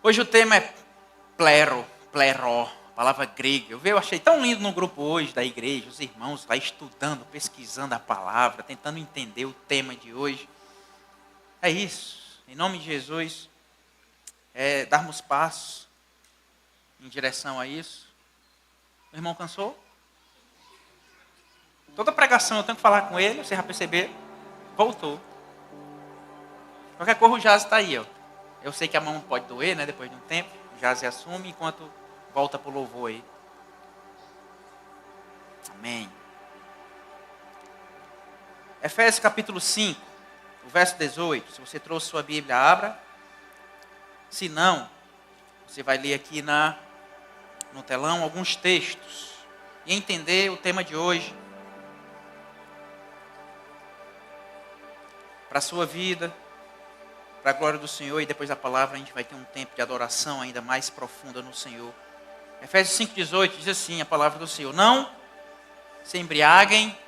Hoje o tema é pleró, palavra grega. Eu achei tão lindo no grupo hoje da igreja, os irmãos lá estudando, pesquisando a palavra, tentando entender o tema de hoje. É isso, em nome de Jesus, darmos passos em direção a isso. O irmão cansou? Toda pregação eu tenho que falar com ele, você já percebeu? Voltou. Qualquer coisa o Jazz está aí, ó. Eu sei que a mão pode doer, né? Depois de um tempo, o Jazz assume enquanto volta para o louvor aí. Amém. Efésios capítulo 5, o verso 18. Se você trouxe sua Bíblia, abra. Se não, você vai ler aqui no telão alguns textos e entender o tema de hoje. Para a sua vida, para a glória do Senhor, e depois da palavra a gente vai ter um tempo de adoração ainda mais profunda no Senhor. Efésios 5,18 diz assim, a palavra do Senhor: não se embriaguem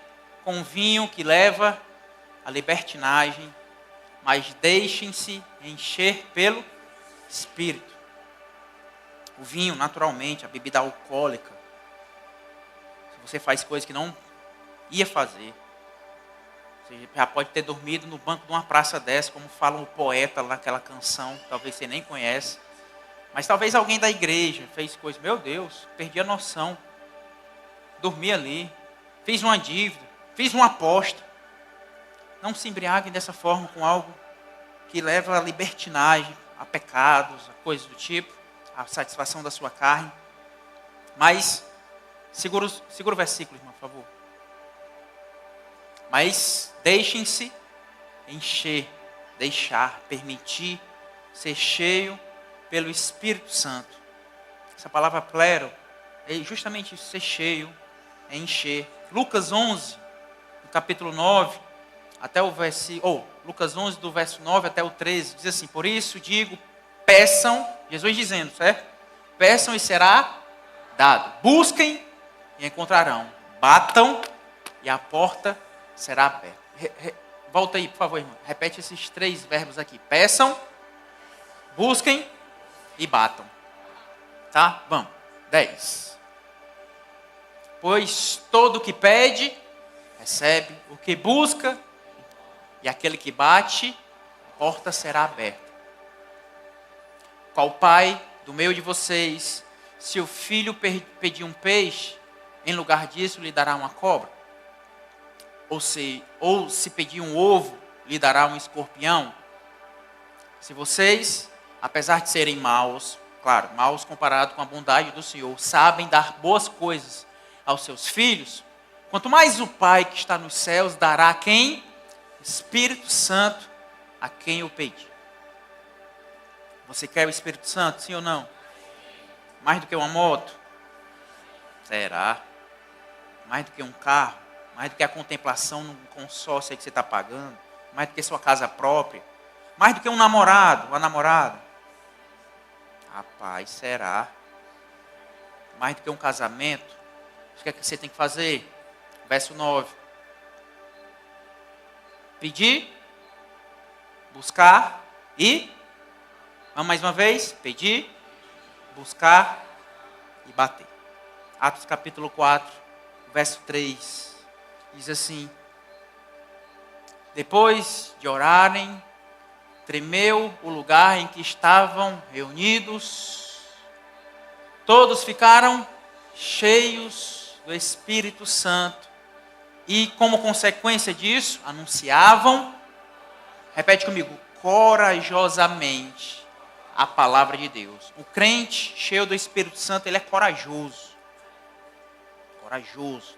com vinho que leva à libertinagem, mas deixem-se encher pelo Espírito. O vinho, naturalmente, a bebida alcoólica, se você faz coisas que não ia fazer, você já pode ter dormido no banco de uma praça dessa, como fala o poeta lá naquela canção, talvez você nem conhece. Mas talvez alguém da igreja fez coisas, meu Deus, perdi a noção. Dormi ali, fiz uma dívida, fiz uma aposta. Não se embriaguem dessa forma com algo que leva à libertinagem, a pecados, a coisas do tipo, a satisfação da sua carne. Mas, segura o versículo, irmão, por favor. Mas deixem-se encher, permitir, ser cheio pelo Espírito Santo. Essa palavra plero é justamente isso, ser cheio, é encher. Lucas 11, no capítulo 9, até o Lucas 11, do verso 9 até o 13, diz assim: por isso digo, peçam, Jesus dizendo, certo? Peçam e será dado. Busquem e encontrarão. Batam e a porta será aberta. Volta aí, por favor, irmão. Repete esses 3 verbos aqui. Peçam, busquem e batam. Tá? Vamos. 10. Pois todo o que pede, recebe. O que busca, e aquele que bate, a porta será aberta. Qual pai do meio de vocês, se o filho pedir um peixe, em lugar disso lhe dará uma cobra? Ou se pedir um ovo, lhe dará um escorpião? Se vocês, apesar de serem maus, claro, maus comparado com a bondade do Senhor, sabem dar boas coisas aos seus filhos, quanto mais o Pai que está nos céus dará a quem? Espírito Santo a quem o pedir. Você quer o Espírito Santo, sim ou não? Mais do que uma moto? Será? Mais do que um carro? Mais do que a contemplação num consórcio aí que você está pagando? Mais do que sua casa própria? Mais do que um namorado, uma namorada? Rapaz, será? Mais do que um casamento? O que é que você tem que fazer? Verso 9. Pedir, buscar e... Vamos mais uma vez? Pedir, buscar e bater. Atos capítulo 4, verso 3. Diz assim: depois de orarem, tremeu o lugar em que estavam reunidos. Todos ficaram cheios do Espírito Santo e, como consequência disso, anunciavam, repete comigo, corajosamente a palavra de Deus. O crente cheio do Espírito Santo, ele é corajoso,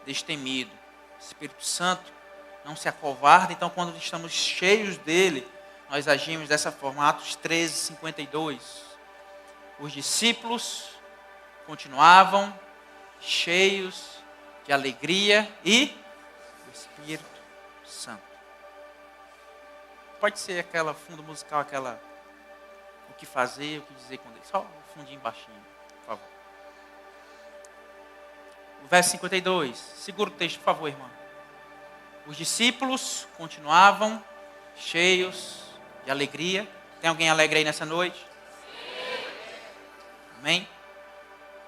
destemido. O Espírito Santo não se acovarda, então quando estamos cheios dele, nós agimos dessa forma. Atos 13, 52. Os discípulos continuavam cheios de alegria e do Espírito Santo. Pode ser aquela fundo musical, aquela o que fazer, o que dizer com Deus. Só o fundinho baixinho, por favor. O verso 52. Segura o texto, por favor, irmão. Os discípulos continuavam cheios de alegria. Tem alguém alegre aí nessa noite? Amém?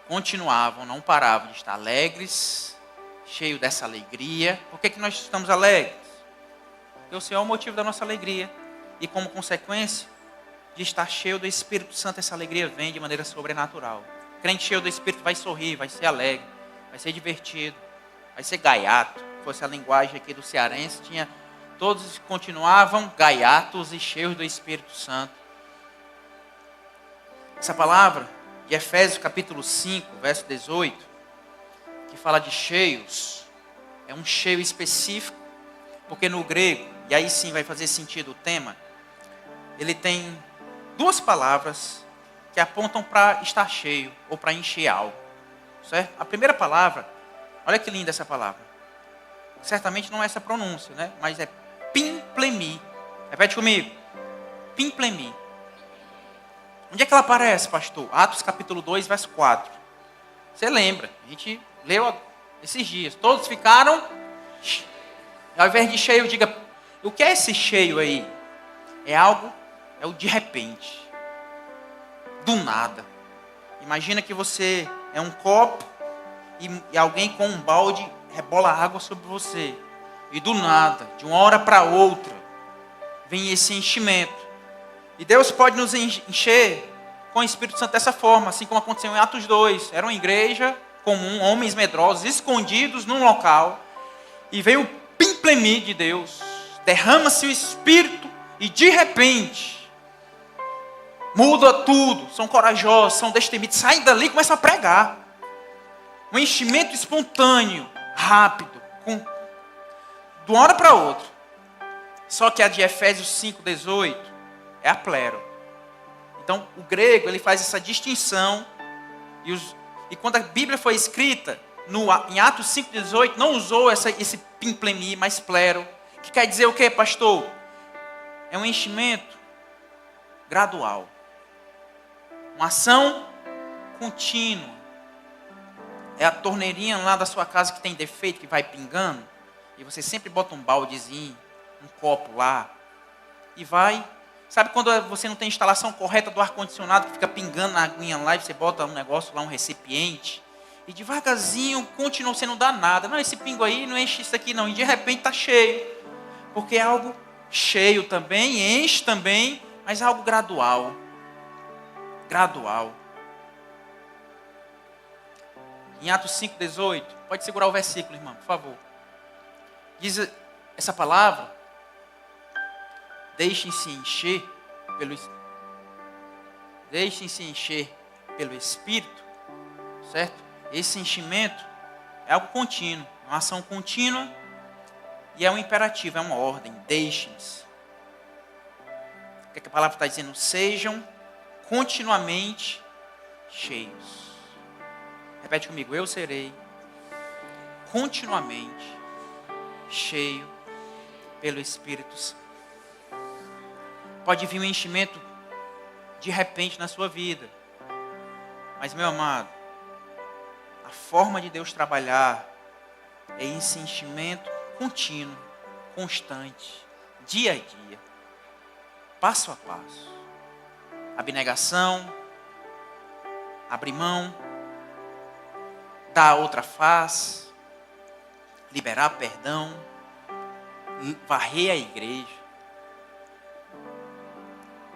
Continuavam, não paravam de estar alegres, cheios dessa alegria. Por que nós estamos alegres? Porque o Senhor é o motivo da nossa alegria. E como consequência de estar cheio do Espírito Santo, essa alegria vem de maneira sobrenatural. O crente cheio do Espírito vai sorrir, vai ser alegre, vai ser divertido, vai ser gaiato. Se fosse a linguagem aqui do cearense, todos continuavam gaiatos e cheios do Espírito Santo. Essa palavra de Efésios capítulo 5, verso 18, que fala de cheios, é um cheio específico, porque no grego, e aí sim vai fazer sentido o tema, ele tem duas palavras que apontam para estar cheio ou para encher algo, certo? A primeira palavra, olha que linda essa palavra, certamente não é essa pronúncia, né? Mas é pimplemi. Repete comigo, pimplemi. Onde é que ela aparece, pastor? Atos capítulo 2, verso 4. Você lembra, a gente leu esses dias, todos ficaram, ao invés de cheio, diga, o que é esse cheio aí? É o de repente, do nada. Imagina que você é um copo e alguém com um balde rebola água sobre você. E do nada, de uma hora para outra, vem esse enchimento. E Deus pode nos encher com o Espírito Santo dessa forma, assim como aconteceu em Atos 2. Era uma igreja comum, homens medrosos, escondidos num local. E veio o pimplemi de Deus. Derrama-se o Espírito e de repente muda tudo. São corajosos, são destemidos. Saem dali e começam a pregar. Um enchimento espontâneo, rápido, de uma hora para outra. Só que a de Efésios 5,18 é a plero. Então, o grego, ele faz essa distinção. E quando a Bíblia foi escrita, em Atos 5,18, não usou esse pimplemi, mas plero. Que quer dizer o quê, pastor? É um enchimento gradual. Uma ação contínua. É a torneirinha lá da sua casa que tem defeito, que vai pingando. E você sempre bota um baldezinho, um copo lá. E vai. Sabe quando você não tem a instalação correta do ar-condicionado, que fica pingando na aguinha lá, e você bota um negócio lá, um recipiente. E devagarzinho, continua, você não dá nada. Não, esse pingo aí não enche isso aqui não. E de repente está cheio. Porque é algo cheio também, enche também, mas é algo gradual. Gradual. Em Atos 5,18, pode segurar o versículo, irmão, por favor. Diz essa palavra, deixem-se encher pelo Espírito, certo? Esse enchimento é algo contínuo, uma ação contínua e é um imperativo, é uma ordem, deixem-se. O que a palavra está dizendo? Sejam continuamente cheios. Repete comigo, eu serei continuamente cheio pelo Espírito Santo. Pode vir um enchimento de repente na sua vida. Mas, meu amado, a forma de Deus trabalhar é esse enchimento contínuo, constante, dia a dia, passo a passo. Abnegação, abrir mão, dar a outra face, liberar perdão, varrer a igreja,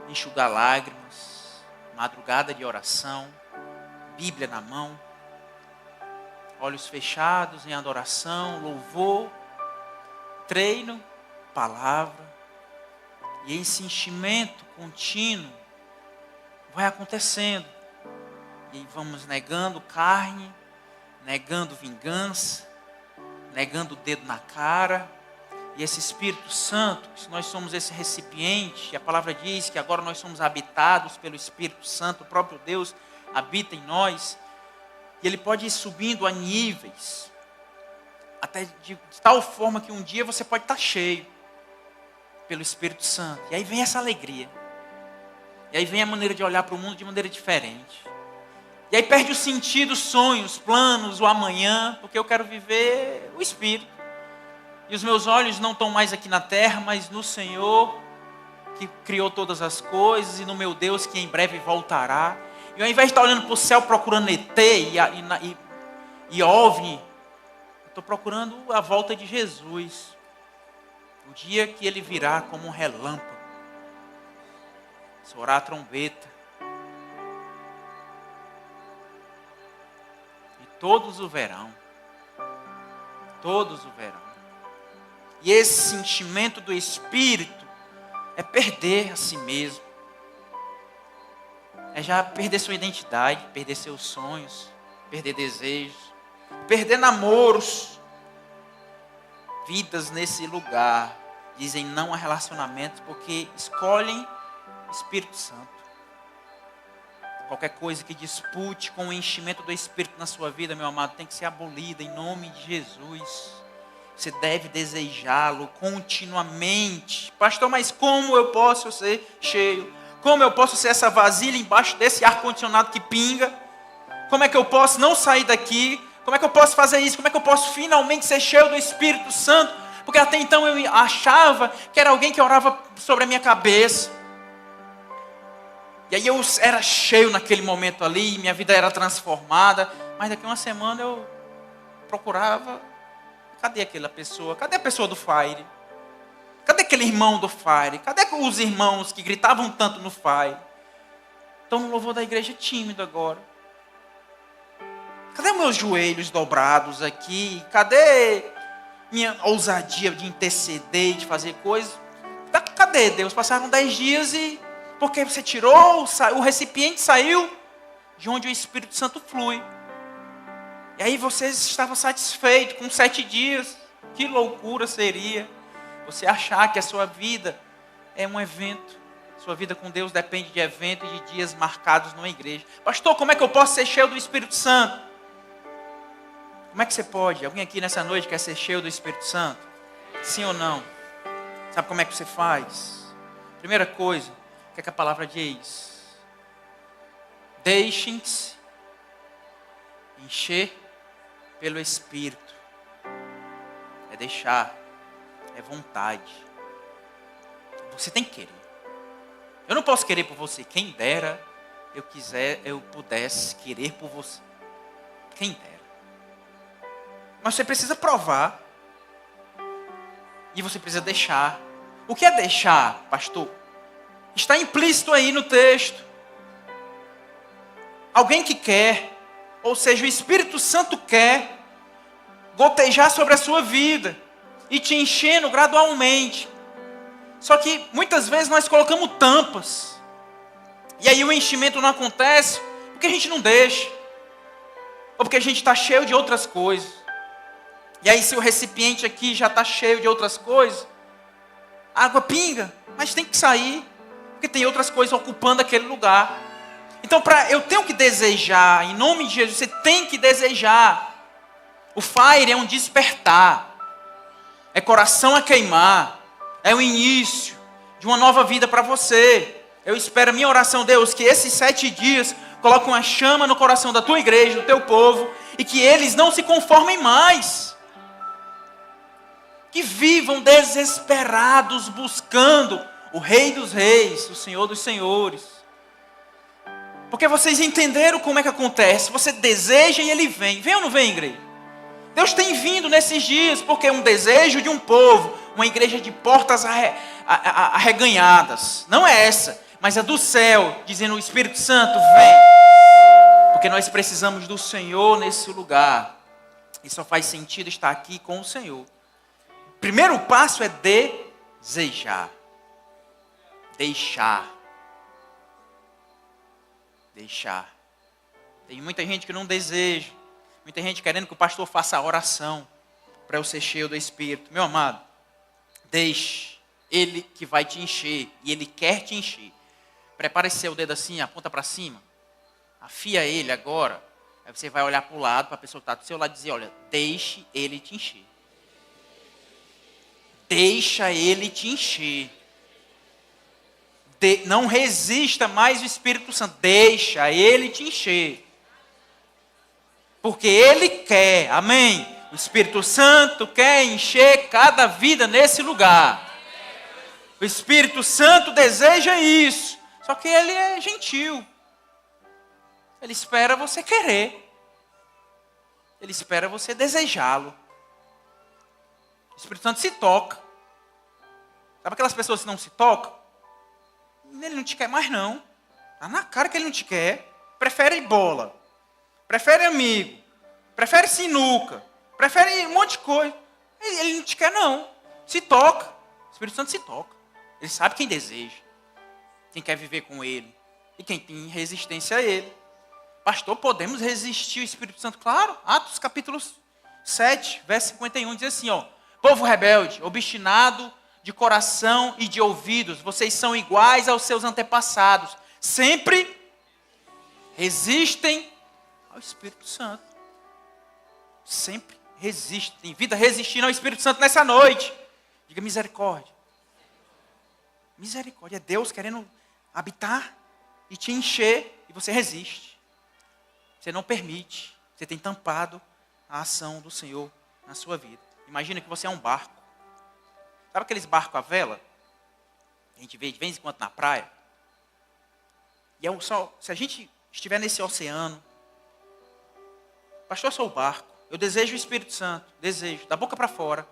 enxugar lágrimas, madrugada de oração, Bíblia na mão, olhos fechados em adoração, louvor, treino, palavra, e esse enchimento contínuo vai acontecendo, e vamos negando carne, negando vingança, negando o dedo na cara, e esse Espírito Santo, se nós somos esse recipiente, a palavra diz que agora nós somos habitados pelo Espírito Santo, o próprio Deus habita em nós, e Ele pode ir subindo a níveis, até de tal forma que um dia você pode estar cheio pelo Espírito Santo, e aí vem essa alegria, e aí vem a maneira de olhar para o mundo de maneira diferente, e aí perde o sentido, os sonhos, planos, o amanhã, porque eu quero viver o Espírito. E os meus olhos não estão mais aqui na terra, mas no Senhor, que criou todas as coisas, e no meu Deus, que em breve voltará. E ao invés de estar olhando para o céu procurando ET e OVNI, eu estou procurando a volta de Jesus. O dia que ele virá como um relâmpago. Soará a trombeta. E todos o verão. Todos o verão. E esse sentimento do Espírito é perder a si mesmo. É já perder sua identidade, perder seus sonhos, perder desejos, perder namoros. Vidas nesse lugar dizem não a relacionamentos porque escolhem o Espírito Santo. Qualquer coisa que dispute com o enchimento do Espírito na sua vida, meu amado, tem que ser abolida em nome de Jesus. Você deve desejá-lo continuamente. Pastor, mas como eu posso ser cheio? Como eu posso ser essa vasilha embaixo desse ar-condicionado que pinga? Como é que eu posso não sair daqui? Como é que eu posso fazer isso? Como é que eu posso finalmente ser cheio do Espírito Santo? Porque até então eu achava que era alguém que orava sobre a minha cabeça. E aí eu era cheio naquele momento ali, minha vida era transformada. Mas daqui a uma semana eu procurava, cadê aquela pessoa? Cadê a pessoa do Fire? Cadê aquele irmão do Fire? Cadê os irmãos que gritavam tanto no Fire? Estão no louvor da igreja tímido agora. Cadê meus joelhos dobrados aqui? Cadê minha ousadia de interceder, de fazer coisas? Cadê Deus? Passaram 10 dias e... Porque você tirou, o recipiente saiu de onde o Espírito Santo flui. E aí vocês estavam satisfeitos com 7 dias. Que loucura seria você achar que a sua vida é um evento. Sua vida com Deus depende de eventos e de dias marcados numa igreja. Pastor, como é que eu posso ser cheio do Espírito Santo? Como é que você pode? Alguém aqui nessa noite quer ser cheio do Espírito Santo? Sim ou não? Sabe como é que você faz? Primeira coisa, o que a palavra diz? Deixem-se encher pelo Espírito. É deixar, é vontade. Você tem que querer. Eu não posso querer por você. Quem dera eu pudesse querer por você. Quem dera. Mas você precisa provar. E você precisa deixar. O que é deixar, pastor? Está implícito aí no texto. Alguém que quer, ou seja, o Espírito Santo quer gotejar sobre a sua vida e te enchendo gradualmente. Só que muitas vezes nós colocamos tampas. E aí o enchimento não acontece porque a gente não deixa. Ou porque a gente está cheio de outras coisas. E aí se o recipiente aqui já está cheio de outras coisas, a água pinga, mas tem que sair. Porque tem outras coisas ocupando aquele lugar. Então eu tenho que desejar, em nome de Jesus, você tem que desejar. O fire é um despertar. É coração a queimar. É o início de uma nova vida para você. Eu espero, a minha oração, Deus, que esses 7 dias coloquem uma chama no coração da tua igreja, do teu povo, e que eles não se conformem mais. Que vivam desesperados buscando o Rei dos Reis, o Senhor dos Senhores. Porque vocês entenderam como é que acontece. Você deseja e Ele vem. Vem ou não vem, igreja? Deus tem vindo nesses dias, porque é um desejo de um povo, uma igreja de portas arreganhadas. Não é essa, mas é do céu, dizendo o Espírito Santo, vem. Porque nós precisamos do Senhor nesse lugar. E só faz sentido estar aqui com o Senhor. O primeiro passo é desejar. Deixar. Tem muita gente que não deseja. Muita gente querendo que o pastor faça a oração para eu ser cheio do Espírito. Meu amado, deixe. Ele que vai te encher. E Ele quer te encher. Prepare seu dedo assim, aponta para cima. Afia ele agora. Aí você vai olhar para o lado, para a pessoa que está do seu lado e dizer, olha, deixe Ele te encher. Deixa Ele te encher. Não resista mais o Espírito Santo. Deixa Ele te encher. Porque Ele quer, amém? O Espírito Santo quer encher cada vida nesse lugar. O Espírito Santo deseja isso. Só que Ele é gentil. Ele espera você querer. Ele espera você desejá-lo. O Espírito Santo se toca. Sabe aquelas pessoas que não se tocam? Ele não te quer mais não. Está na cara que ele não te quer. Prefere bola. Prefere amigo. Prefere sinuca. Prefere um monte de coisa. Ele não te quer não. Se toca. O Espírito Santo se toca. Ele sabe quem deseja. Quem quer viver com ele. E quem tem resistência a ele. Pastor, podemos resistir ao Espírito Santo? Claro. Atos capítulo 7, verso 51 diz assim, ó. Povo rebelde, obstinado de coração e de ouvidos, vocês são iguais aos seus antepassados. Sempre resistem ao Espírito Santo. Sempre resistem. Tem vida resistindo ao Espírito Santo nessa noite. Diga misericórdia. Misericórdia. É Deus querendo habitar e te encher e você resiste. Você não permite. Você tem tampado a ação do Senhor na sua vida. Imagina que você é um barco. Sabe aqueles barcos à vela? A gente vê de vez em quando na praia. E se a gente estiver nesse oceano, pastor, eu sou o barco. Eu desejo o Espírito Santo. Desejo, da boca para fora.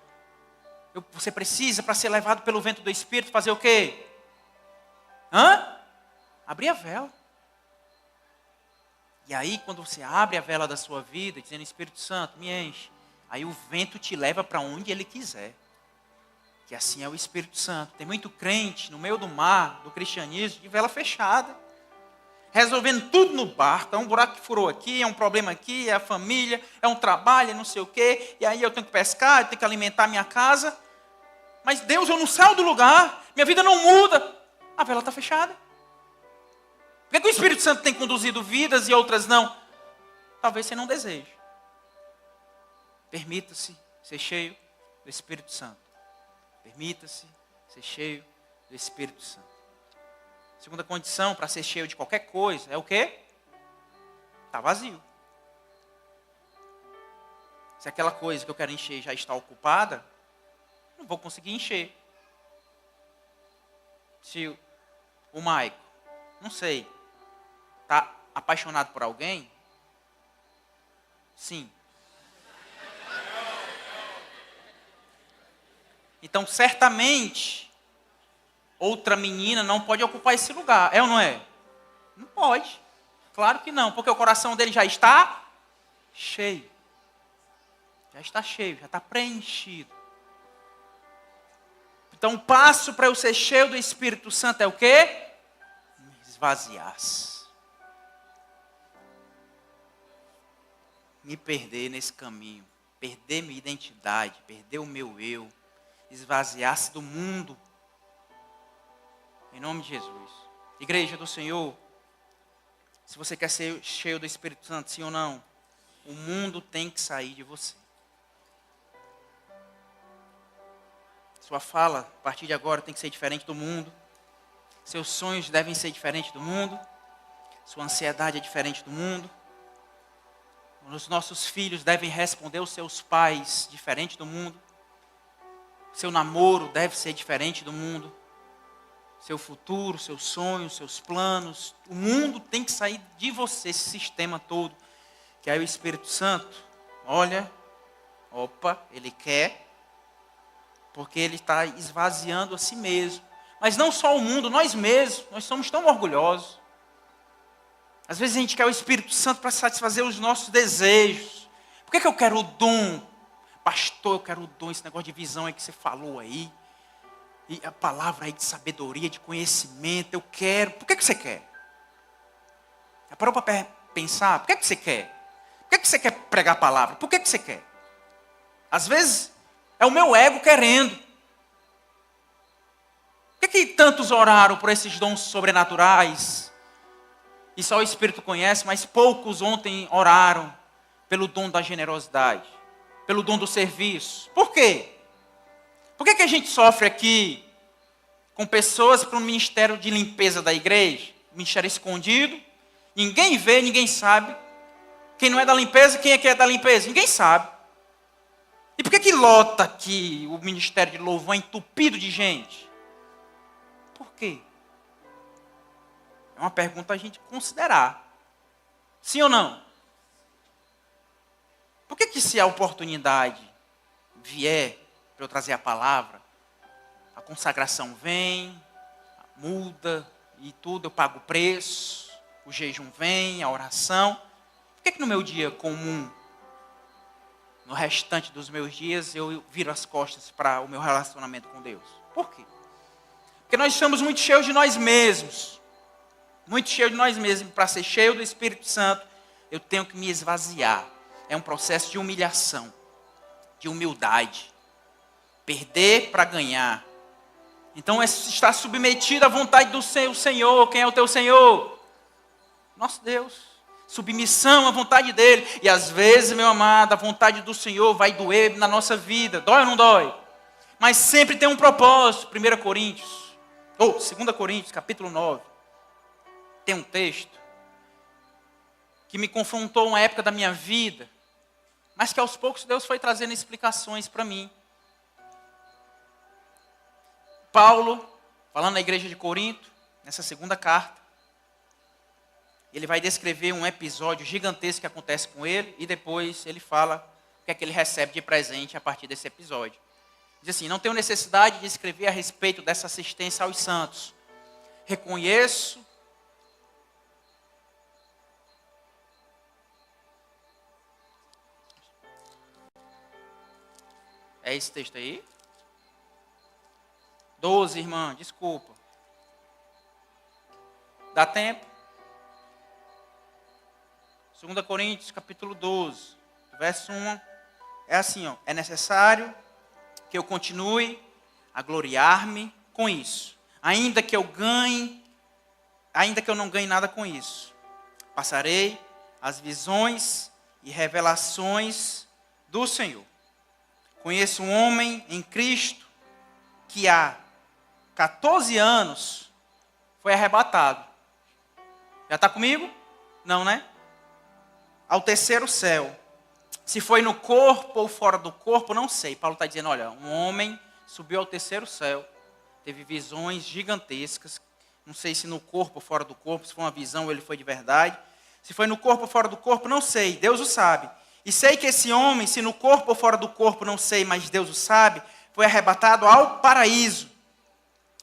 Você precisa, para ser levado pelo vento do Espírito, fazer o quê? Abrir a vela. E aí, quando você abre a vela da sua vida, dizendo, Espírito Santo, me enche. Aí o vento te leva para onde ele quiser. Que assim é o Espírito Santo. Tem muito crente no meio do mar, do cristianismo, de vela fechada. Resolvendo tudo no barco. É um buraco que furou aqui, é um problema aqui, é a família, é um trabalho, é não sei o quê. E aí eu tenho que pescar, eu tenho que alimentar a minha casa. Mas Deus, eu não saio do lugar. Minha vida não muda. A vela está fechada. Por que o Espírito Santo tem conduzido vidas e outras não? Talvez você não deseje. Permita-se ser cheio do Espírito Santo. Permita-se ser cheio do Espírito Santo. Segunda condição para ser cheio de qualquer coisa é o quê? Está vazio. Se aquela coisa que eu quero encher já está ocupada, não vou conseguir encher. Se o Maico, não sei, está apaixonado por alguém? Sim. Então, certamente, outra menina não pode ocupar esse lugar. É ou não é? Não pode. Claro que não, porque o coração dele já está cheio. Já está cheio, já está preenchido. Então, o passo para eu ser cheio do Espírito Santo é o quê? Me esvaziar-se. Me perder nesse caminho. Perder minha identidade, perder o meu eu. Esvaziar-se do mundo. Em nome de Jesus. Igreja do Senhor, se você quer ser cheio do Espírito Santo, sim ou não, o mundo tem que sair de você. Sua fala, a partir de agora, tem que ser diferente do mundo. Seus sonhos devem ser diferentes do mundo. Sua ansiedade é diferente do mundo. Os nossos filhos devem responder aos seus pais diferente do mundo. Seu namoro deve ser diferente do mundo. Seu futuro, seus sonhos, seus planos. O mundo tem que sair de você, esse sistema todo. Que aí o Espírito Santo, olha, ele quer, porque ele está esvaziando a si mesmo. Mas não só o mundo, nós mesmos, nós somos tão orgulhosos. Às vezes a gente quer o Espírito Santo para satisfazer os nossos desejos. Por que eu quero o dom? Pastor, eu quero o dom, esse negócio de visão aí que você falou aí. E a palavra aí de sabedoria, de conhecimento, eu quero. Por que você quer? Já parou para pensar? Por que você quer? Por que você quer pregar a palavra? Por que você quer? Às vezes é o meu ego querendo. Por que tantos oraram por esses dons sobrenaturais? E só o Espírito conhece, mas poucos ontem oraram pelo dom da generosidade, pelo dom do serviço. Por quê? Por que a gente sofre aqui com pessoas para o ministério de limpeza da igreja? Ministério escondido, ninguém vê, ninguém sabe. Quem não é da limpeza, quem é que é da limpeza? Ninguém sabe. E por que lota aqui o ministério de louvor entupido de gente? Por quê? É uma pergunta a gente considerar. Sim ou não? Por que se a oportunidade vier para eu trazer a palavra, a consagração vem, muda e tudo, eu pago o preço, o jejum vem, a oração. Por que no meu dia comum, no restante dos meus dias, eu viro as costas para o meu relacionamento com Deus? Por quê? Porque nós estamos muito cheios de nós mesmos. Muito cheios de nós mesmos. Para ser cheio do Espírito Santo, eu tenho que me esvaziar. É um processo de humilhação, de humildade. Perder para ganhar. Então é estar submetido à vontade do Senhor. Quem é o teu Senhor? Nosso Deus. Submissão à vontade dEle. E às vezes, meu amado, a vontade do Senhor vai doer na nossa vida. Dói ou não dói? Mas sempre tem um propósito. 2 Coríntios, capítulo 9. Tem um texto que me confrontou uma época da minha vida, mas que aos poucos Deus foi trazendo explicações para mim. Paulo, falando na igreja de Corinto, nessa segunda carta, ele vai descrever um episódio gigantesco que acontece com ele, e depois ele fala o que é que ele recebe de presente a partir desse episódio. Diz assim: não tenho necessidade de escrever a respeito dessa assistência aos santos. Reconheço é esse texto aí? 12, irmã, desculpa. Dá tempo? 2 Coríntios, capítulo 12, verso 1. É assim, ó: é necessário que eu continue a gloriar-me com isso, ainda que eu não ganhe nada com isso. Passarei as visões e revelações do Senhor. Conheço um homem em Cristo que há 14 anos foi arrebatado. Já está comigo? Não, né? Ao terceiro céu. Se foi no corpo ou fora do corpo, não sei. Paulo está dizendo, olha, um homem subiu ao terceiro céu, teve visões gigantescas. Não sei se no corpo ou fora do corpo, se foi uma visão ou ele foi de verdade. Se foi no corpo ou fora do corpo, não sei. Deus o sabe. E sei que esse homem, se no corpo ou fora do corpo, não sei, mas Deus o sabe, foi arrebatado ao paraíso.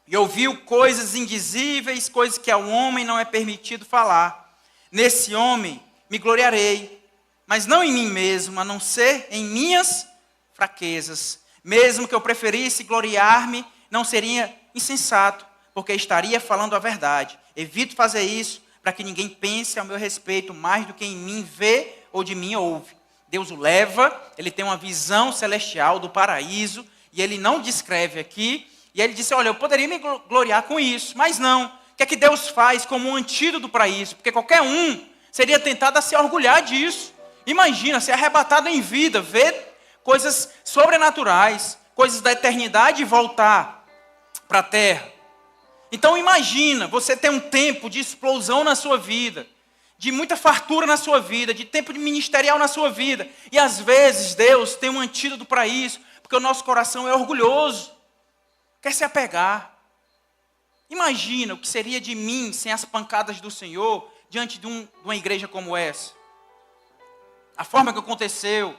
E ouviu coisas indizíveis, coisas que ao homem não é permitido falar. Nesse homem me gloriarei, mas não em mim mesmo, a não ser em minhas fraquezas. Mesmo que eu preferisse gloriar-me, não seria insensato, porque estaria falando a verdade. Evito fazer isso para que ninguém pense ao meu respeito mais do que em mim vê ou de mim ouve. Deus o leva, ele tem uma visão celestial do paraíso, e ele não descreve aqui, e ele disse, olha, eu poderia me gloriar com isso, mas não. O que é que Deus faz como um antídoto para isso? Porque qualquer um seria tentado a se orgulhar disso. Imagina, ser arrebatado em vida, ver coisas sobrenaturais, coisas da eternidade e voltar para a terra. Então imagina, você ter um tempo de explosão na sua vida, de muita fartura na sua vida, de tempo de ministerial na sua vida. E às vezes Deus tem um antídoto para isso, porque o nosso coração é orgulhoso, quer se apegar. Imagina o que seria de mim sem as pancadas do Senhor diante de uma igreja como essa. A forma que aconteceu,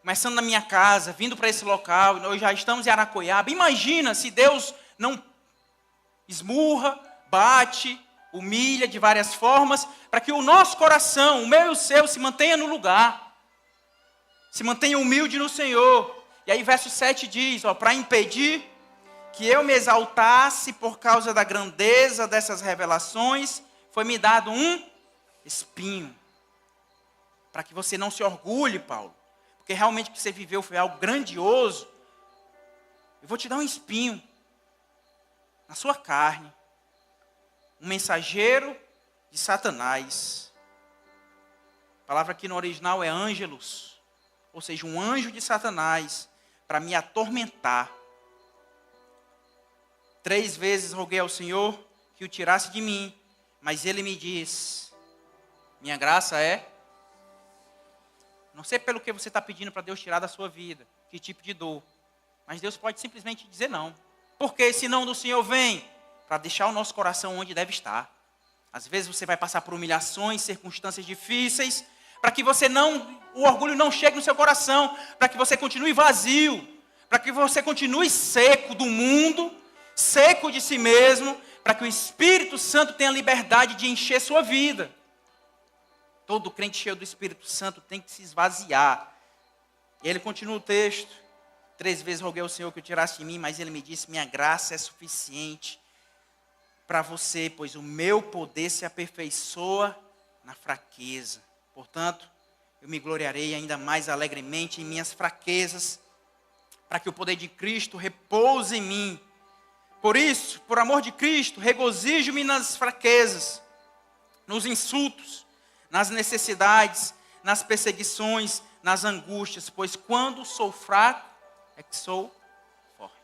começando na minha casa, vindo para esse local, nós já estamos em Aracoiaba. Imagina se Deus não esmurra, bate, humilha de várias formas, para que o nosso coração, o meu e o seu, se mantenha no lugar, se mantenha humilde no Senhor. E aí verso 7 diz, para impedir que eu me exaltasse por causa da grandeza dessas revelações, foi-me dado um espinho, para que você não se orgulhe, Paulo, porque realmente o que você viveu foi algo grandioso. Eu vou te dar um espinho na sua carne, um mensageiro de Satanás. A palavra aqui no original é ângelos, ou seja, um anjo de Satanás, para me atormentar. 3 vezes roguei ao Senhor que o tirasse de mim, mas ele me diz, minha graça é... Não sei pelo que você está pedindo para Deus tirar da sua vida, que tipo de dor, mas Deus pode simplesmente dizer não. Porque esse não do Senhor vem para deixar o nosso coração onde deve estar. Às vezes você vai passar por humilhações, circunstâncias difíceis, para que o orgulho não chegue no seu coração, para que você continue vazio, para que você continue seco do mundo, seco de si mesmo, para que o Espírito Santo tenha liberdade de encher sua vida. Todo crente cheio do Espírito Santo tem que se esvaziar. E ele continua o texto. 3 vezes roguei ao Senhor que o tirasse de mim, mas ele me disse, minha graça é suficiente para você, pois o meu poder se aperfeiçoa na fraqueza. Portanto, eu me gloriarei ainda mais alegremente em minhas fraquezas, para que o poder de Cristo repouse em mim. Por isso, por amor de Cristo, regozijo-me nas fraquezas, nos insultos, nas necessidades, nas perseguições, nas angústias, pois quando sou fraco, é que sou forte.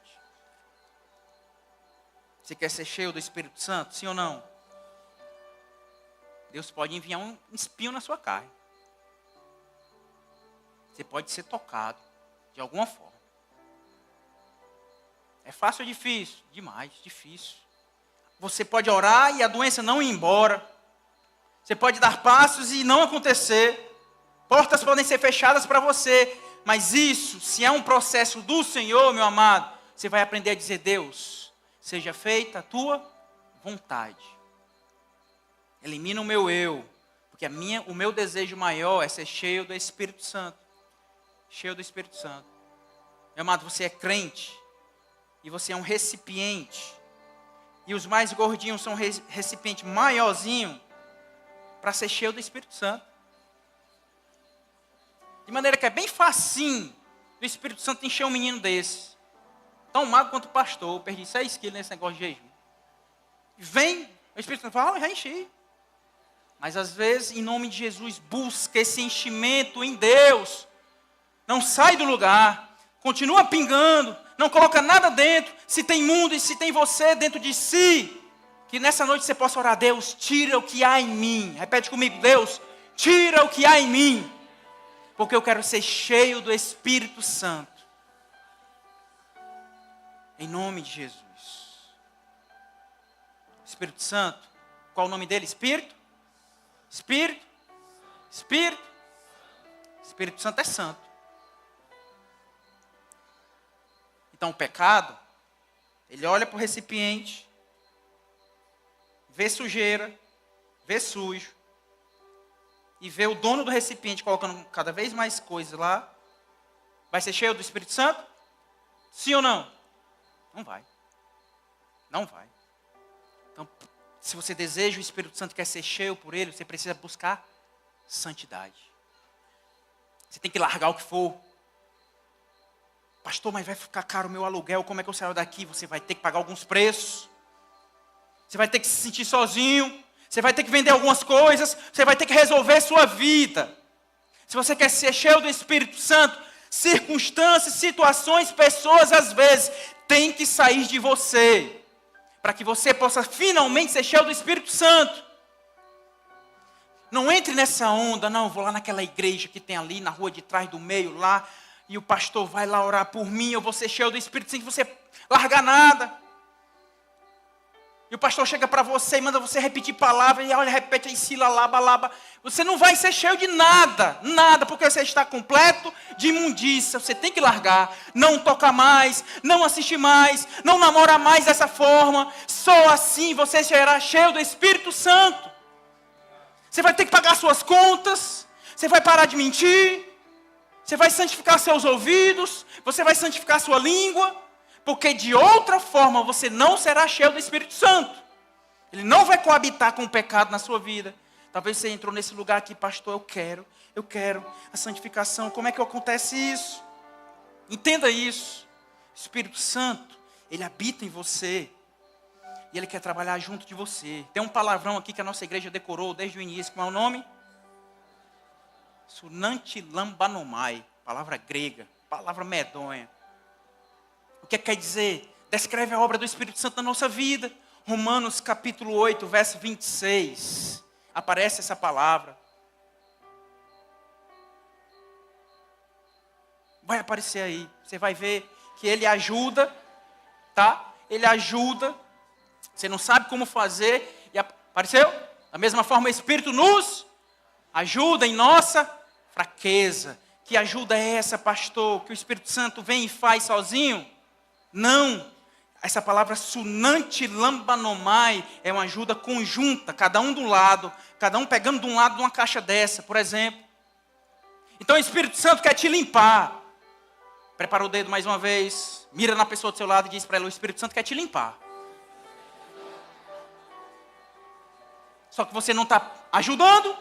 Você quer ser cheio do Espírito Santo? Sim ou não? Deus pode enviar um espinho na sua carne. Você pode ser tocado de alguma forma. É fácil ou difícil? Demais, difícil. Você pode orar e a doença não ir embora. Você pode dar passos e não acontecer. Portas podem ser fechadas para você. Mas isso, se é um processo do Senhor, meu amado, você vai aprender a dizer, Deus, seja feita a tua vontade. Elimina o meu eu. Porque o meu desejo maior é ser cheio do Espírito Santo. Cheio do Espírito Santo. Meu amado, você é crente. E você é um recipiente. E os mais gordinhos são recipiente maiorzinho para ser cheio do Espírito Santo. De maneira que é bem facinho do Espírito Santo encher um menino desse. Tão magro quanto o pastor. Eu perdi 6 quilos nesse negócio de jejum. Vem, o Espírito Santo fala, já enchi. Mas às vezes, em nome de Jesus, busca esse enchimento em Deus. Não sai do lugar. Continua pingando. Não coloca nada dentro. Se tem mundo e se tem você dentro de si. Que nessa noite você possa orar. Deus, tira o que há em mim. Repete comigo. Deus, tira o que há em mim. Porque eu quero ser cheio do Espírito Santo. Em nome de Jesus. Espírito Santo. Qual o nome dele? Espírito? Espírito? Espírito? Espírito Santo é santo. Então o pecado, ele olha para o recipiente, vê sujeira, vê sujo, e vê o dono do recipiente colocando cada vez mais coisas lá. Vai ser cheio do Espírito Santo? Sim ou não? Não vai. Não vai. Então, se você deseja o Espírito Santo e quer ser cheio por ele, você precisa buscar santidade. Você tem que largar o que for. Pastor, mas vai ficar caro o meu aluguel, como é que eu saio daqui? Você vai ter que pagar alguns preços. Você vai ter que se sentir sozinho. Você vai ter que vender algumas coisas. Você vai ter que resolver sua vida. Se você quer ser cheio do Espírito Santo, circunstâncias, situações, pessoas, às vezes, tem que sair de você. Para que você possa finalmente ser cheio do Espírito Santo. Não entre nessa onda, não, vou lá naquela igreja que tem ali, na rua de trás do meio, lá. E o pastor vai lá orar por mim, eu vou ser cheio do Espírito sem você largar nada. E o pastor chega para você e manda você repetir palavras, e olha, repete aí, sila, laba, laba. Você não vai ser cheio de nada, nada, porque você está completo de imundícia. Você tem que largar, não tocar mais, não assistir mais, não namorar mais dessa forma. Só assim você será cheio do Espírito Santo. Você vai ter que pagar suas contas, você vai parar de mentir. Você vai santificar seus ouvidos, você vai santificar sua língua, porque de outra forma você não será cheio do Espírito Santo. Ele não vai coabitar com o pecado na sua vida. Talvez você entrou nesse lugar aqui, pastor, eu quero a santificação. Como é que acontece isso? Entenda isso. O Espírito Santo, ele habita em você. E ele quer trabalhar junto de você. Tem um palavrão aqui que a nossa igreja decorou desde o início. Qual é o nome? Sunantilambanomai, palavra grega, palavra medonha. O que quer dizer? Descreve a obra do Espírito Santo na nossa vida. Romanos capítulo 8, verso 26. Aparece essa palavra. Vai aparecer aí. Você vai ver que ele ajuda, tá? Ele ajuda. Você não sabe como fazer. E apareceu? Da mesma forma, o Espírito nos ajuda em nossa fraqueza. Que ajuda é essa, pastor? Que o Espírito Santo vem e faz sozinho? Não. Essa palavra sunante lambanomai é uma ajuda conjunta, cada um do lado, cada um pegando de um lado de uma caixa dessa, por exemplo. Então o Espírito Santo quer te limpar. Prepara o dedo mais uma vez, mira na pessoa do seu lado e diz para ela: o Espírito Santo quer te limpar. Só que você não está ajudando,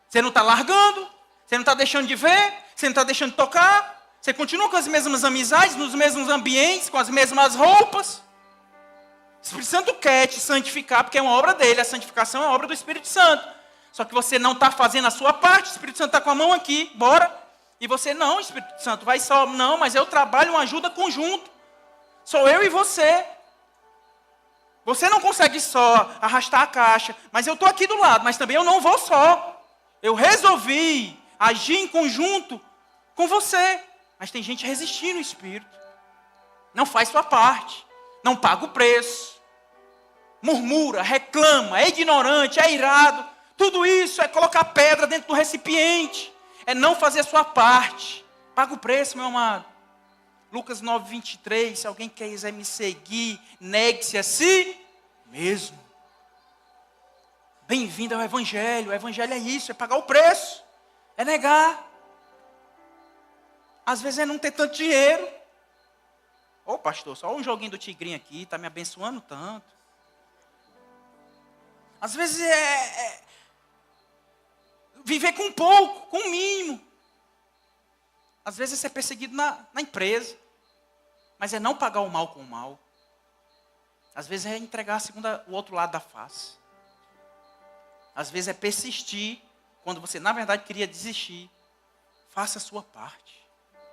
você não está largando, você não está deixando de ver, você não está deixando de tocar. Você continua com as mesmas amizades, nos mesmos ambientes, com as mesmas roupas. O Espírito Santo quer te santificar, porque é uma obra dele. A santificação é uma obra do Espírito Santo. Só que você não está fazendo a sua parte. O Espírito Santo está com a mão aqui, bora. E você, não, Espírito Santo, vai só. Não, mas eu trabalho uma ajuda conjunto. Sou eu e você. Você não consegue só arrastar a caixa, mas eu estou aqui do lado, mas também eu não vou só. Eu resolvi agir em conjunto com você. Mas tem gente resistindo ao Espírito. Não faz sua parte. Não paga o preço. Murmura, reclama, é ignorante, é irado. Tudo isso é colocar pedra dentro do recipiente. É não fazer a sua parte. Paga o preço, meu amado. Lucas 9:23. Se alguém quiser me seguir, negue-se a si mesmo. Bem-vindo ao Evangelho. O Evangelho é isso, é pagar o preço. É negar. Às vezes é não ter tanto dinheiro. Ô pastor, só um joguinho do tigrinho aqui, está me abençoando tanto. Às vezes é viver com pouco, com o mínimo. Às vezes é ser perseguido na empresa. Mas é não pagar o mal com o mal. Às vezes é entregar o outro lado da face. Às vezes é persistir quando você na verdade queria desistir. Faça a sua parte.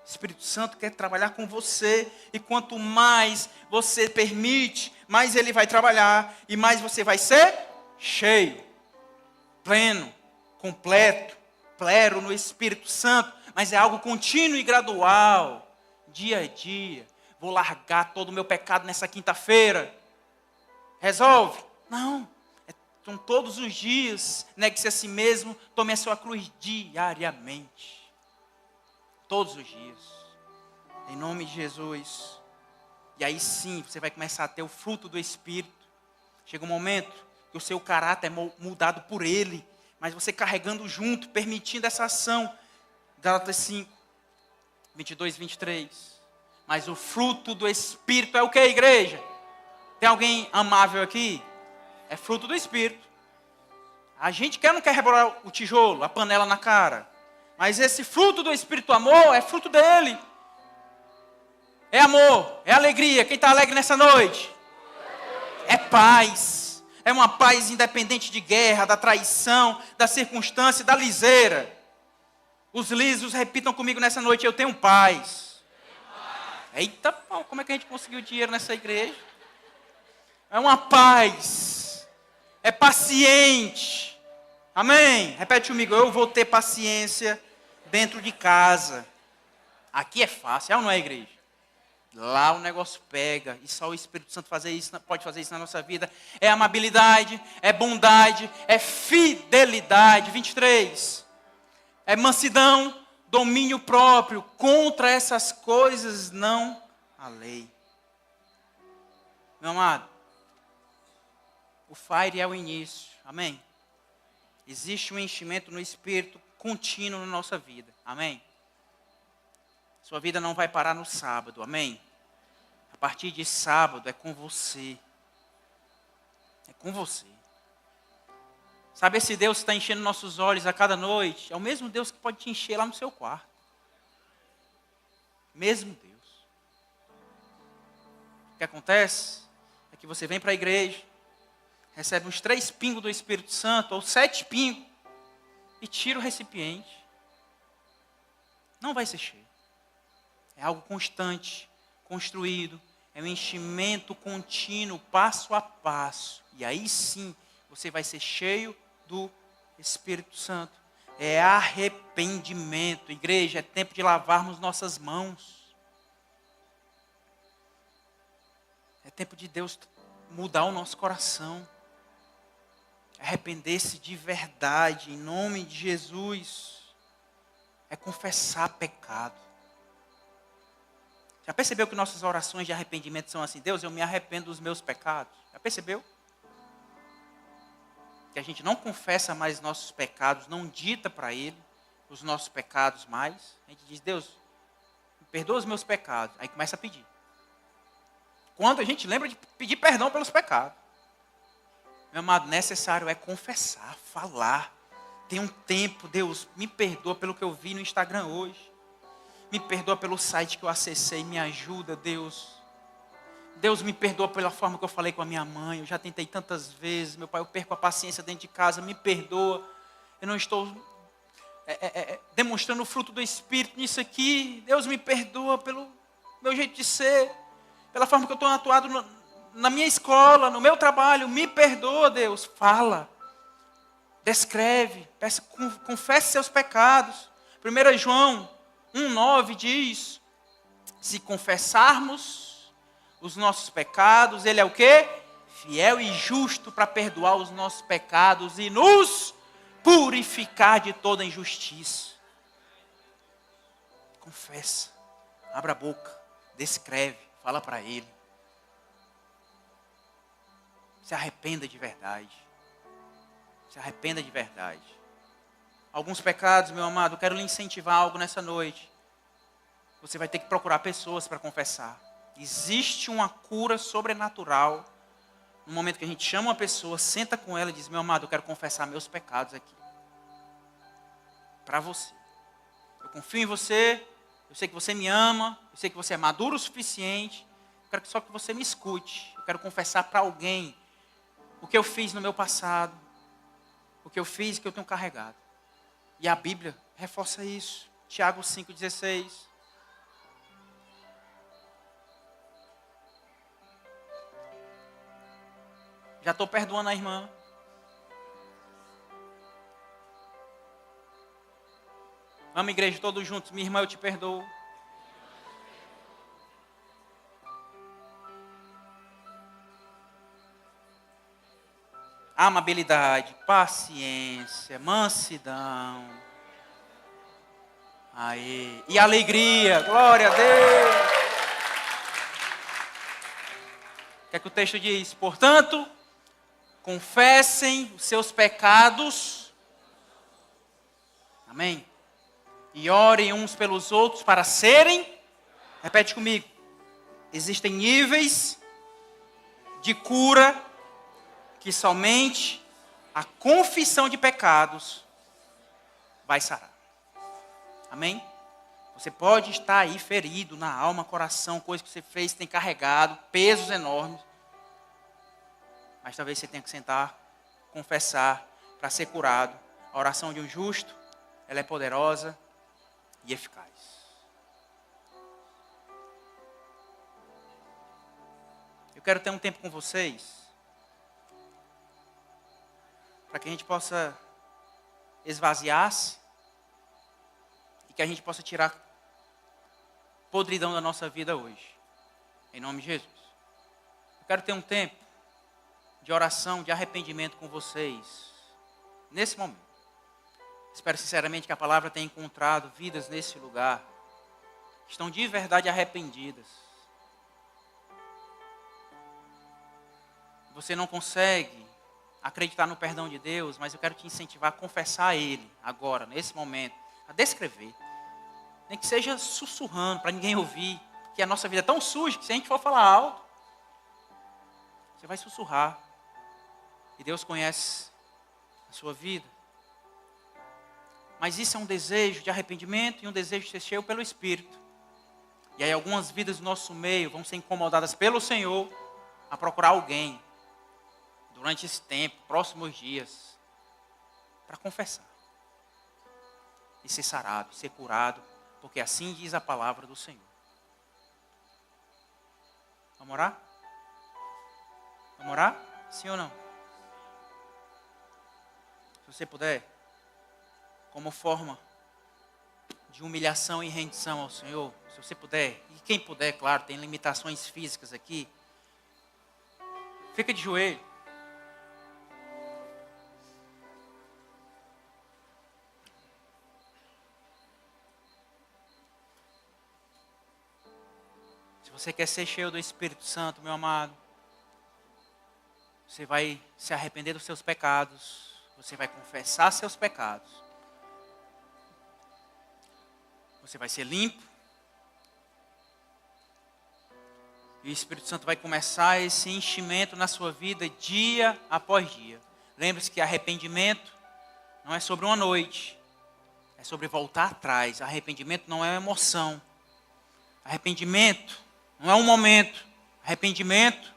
O Espírito Santo quer trabalhar com você. E quanto mais você permite, mais Ele vai trabalhar. E mais você vai ser cheio, pleno, completo, pleno no Espírito Santo. Mas é algo contínuo e gradual. Dia a dia. Vou largar todo o meu pecado nessa quinta-feira. Resolve? Não. São todos os dias. Negue-se a si mesmo. Tome a sua cruz diariamente. Todos os dias. Em nome de Jesus. E aí sim, você vai começar a ter o fruto do Espírito. Chega um momento que o seu caráter é mudado por Ele. Mas você carregando junto, permitindo essa ação. Gálatas 5, 22, 23. Mas o fruto do Espírito é o que, igreja? Tem alguém amável aqui? É fruto do Espírito. A gente quer ou não quer rebolar o tijolo, a panela na cara? Mas esse fruto do Espírito amor é fruto dele. É amor, é alegria. Quem está alegre nessa noite? É paz. É uma paz independente de guerra, da traição, da circunstância, da liseira. Os lisos repitam comigo nessa noite: eu tenho paz. Eita, pau, como é que a gente conseguiu dinheiro nessa igreja? É uma paz. É paciente. Amém? Repete comigo: eu vou ter paciência dentro de casa. Aqui é fácil, é ou não é, igreja? Lá o negócio pega, e só o Espírito Santo pode fazer isso na nossa vida. É amabilidade, é bondade, é fidelidade. 23. É mansidão, domínio próprio. Contra essas coisas não há lei. Meu amado, o fire é o início. Amém? Existe um enchimento no Espírito contínuo na nossa vida. Amém? Sua vida não vai parar no sábado. Amém? A partir de sábado é com você. É com você. Sabe, esse Deus que está enchendo nossos olhos a cada noite é o mesmo Deus que pode te encher lá no seu quarto. Mesmo Deus. O que acontece é que você vem para a igreja, recebe uns 3 pingos do Espírito Santo, ou 7 pingos, e tira o recipiente. Não vai ser cheio. É algo constante, construído. É um enchimento contínuo, passo a passo. E aí sim, você vai ser cheio do Espírito Santo. É arrependimento. Igreja, é tempo de lavarmos nossas mãos. É tempo de Deus mudar o nosso coração. Arrepender-se de verdade, em nome de Jesus. É confessar pecado. Já percebeu que nossas orações de arrependimento são assim? Deus, eu me arrependo dos meus pecados. Já percebeu? Que a gente não confessa mais nossos pecados, não dita para Ele os nossos pecados mais. A gente diz, Deus, me perdoa os meus pecados. Aí começa a pedir. Quando a gente lembra de pedir perdão pelos pecados. Meu amado, necessário é confessar, falar. Tem um tempo, Deus, me perdoa pelo que eu vi no Instagram hoje. Me perdoa pelo site que eu acessei, me ajuda, Deus. Deus, me perdoa pela forma que eu falei com a minha mãe. Eu já tentei tantas vezes, meu pai, eu perco a paciência dentro de casa. Me perdoa. Eu não estou demonstrando o fruto do Espírito nisso aqui. Deus, me perdoa pelo meu jeito de ser. Pela forma que eu estou atuado na minha escola, no meu trabalho. Me perdoa, Deus. Fala. Descreve. Peça, confesse seus pecados. 1 João 1,9 diz: se confessarmos os nossos pecados, Ele é o quê? Fiel e justo para perdoar os nossos pecados e nos purificar de toda injustiça. Confessa, abra a boca, descreve, fala para Ele. Se arrependa de verdade. Se arrependa de verdade. Alguns pecados, meu amado, eu quero lhe incentivar algo nessa noite. Você vai ter que procurar pessoas para confessar. Existe uma cura sobrenatural. No momento que a gente chama uma pessoa, senta com ela e diz, meu amado, eu quero confessar meus pecados aqui. Para você. Eu confio em você, eu sei que você me ama, eu sei que você é maduro o suficiente. Eu quero só que você me escute. Eu quero confessar para alguém o que eu fiz no meu passado. O que eu fiz que eu tenho carregado. E a Bíblia reforça isso. Tiago 5,16. Já estou perdoando a irmã. Vamos, igreja, todos juntos. Minha irmã, eu te perdoo. Amabilidade, paciência, mansidão. Aí. E alegria, glória a Deus. O que é que o texto diz? Portanto, confessem os seus pecados. Amém? E orem uns pelos outros para serem. Repete comigo. Existem níveis de cura que somente a confissão de pecados vai sarar. Amém? Você pode estar aí ferido na alma, coração, coisa que você fez, tem carregado, pesos enormes. Mas talvez você tenha que sentar, confessar, para ser curado. A oração de um justo, ela é poderosa e eficaz. Eu quero ter um tempo com vocês, para que a gente possa esvaziar-se e que a gente possa tirar podridão da nossa vida hoje. Em nome de Jesus. Eu quero ter um tempo de oração, de arrependimento com vocês, nesse momento. Espero sinceramente que a palavra tenha encontrado vidas nesse lugar, que estão de verdade arrependidas. Você não consegue acreditar no perdão de Deus, mas eu quero te incentivar a confessar a Ele, agora, nesse momento, a descrever. Nem que seja sussurrando, para ninguém ouvir, porque a nossa vida é tão suja, que se a gente for falar alto, você vai sussurrar. E Deus conhece a sua vida. Mas isso é um desejo de arrependimento e um desejo de ser cheio pelo Espírito. E aí algumas vidas do nosso meio vão ser incomodadas pelo Senhor a procurar alguém durante esse tempo, próximos dias, para confessar. E ser sarado, ser curado, porque assim diz a palavra do Senhor. Vamos orar? Vamos orar? Sim ou não? Se você puder, como forma de humilhação e rendição ao Senhor, se você puder, e quem puder, claro, tem limitações físicas aqui, Fica de joelho. Se você quer ser cheio do Espírito Santo, meu amado, você vai se arrepender dos seus pecados. Você vai confessar seus pecados. Você vai ser limpo. E o Espírito Santo vai começar esse enchimento na sua vida dia após dia. Lembre-se que arrependimento não é sobre uma noite. É sobre voltar atrás. Arrependimento não é uma emoção. Arrependimento não é um momento. Arrependimento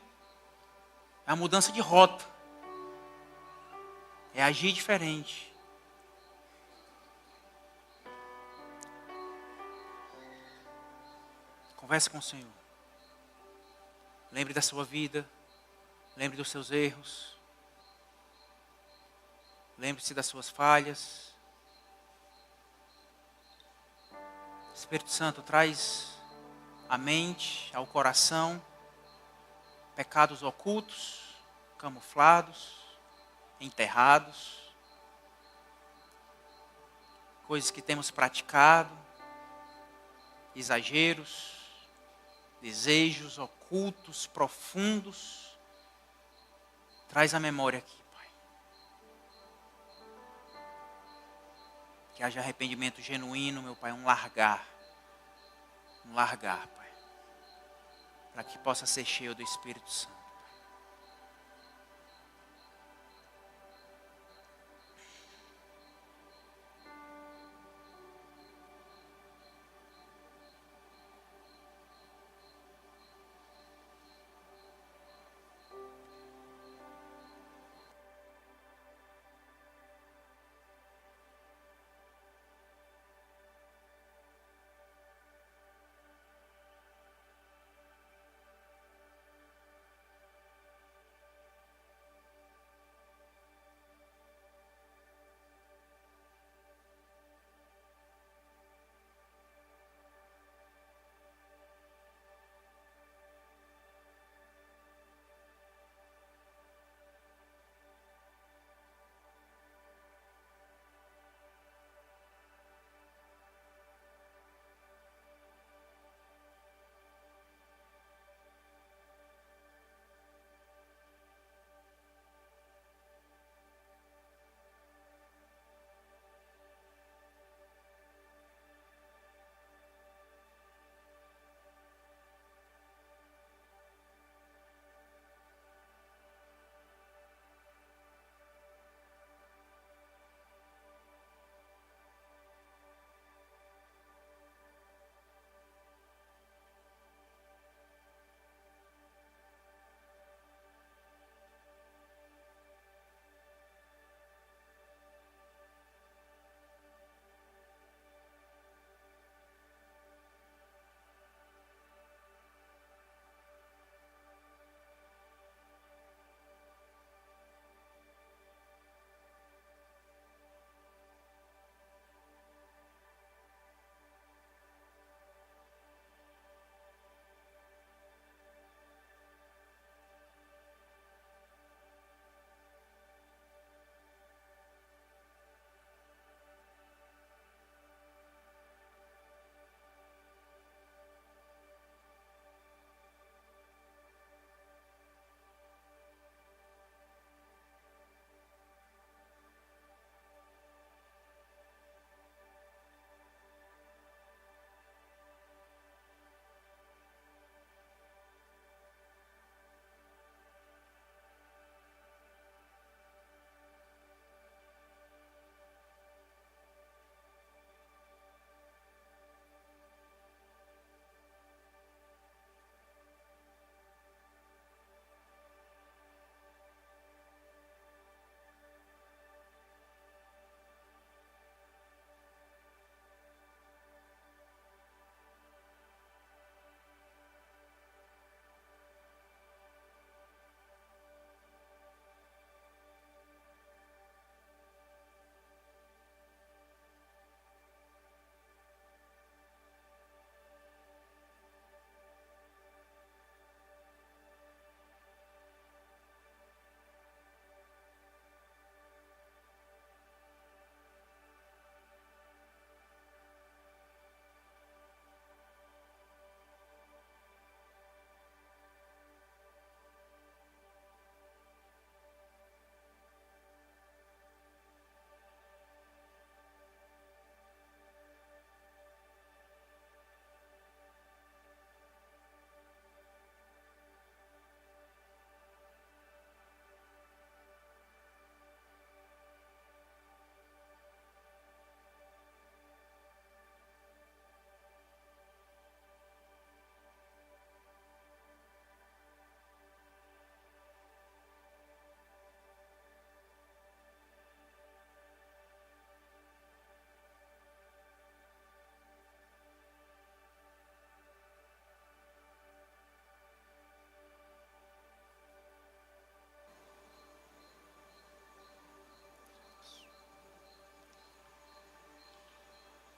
é a mudança de rota. É agir diferente. Converse com o Senhor. Lembre da sua vida. Lembre dos seus erros. Lembre-se das suas falhas. Espírito Santo traz à mente, ao coração, pecados ocultos, camuflados, enterrados, coisas que temos praticado, exageros, desejos ocultos, profundos. Traz a memória aqui, Pai. Que haja arrependimento genuíno, meu Pai, um largar, Pai. Para que possa ser cheio do Espírito Santo.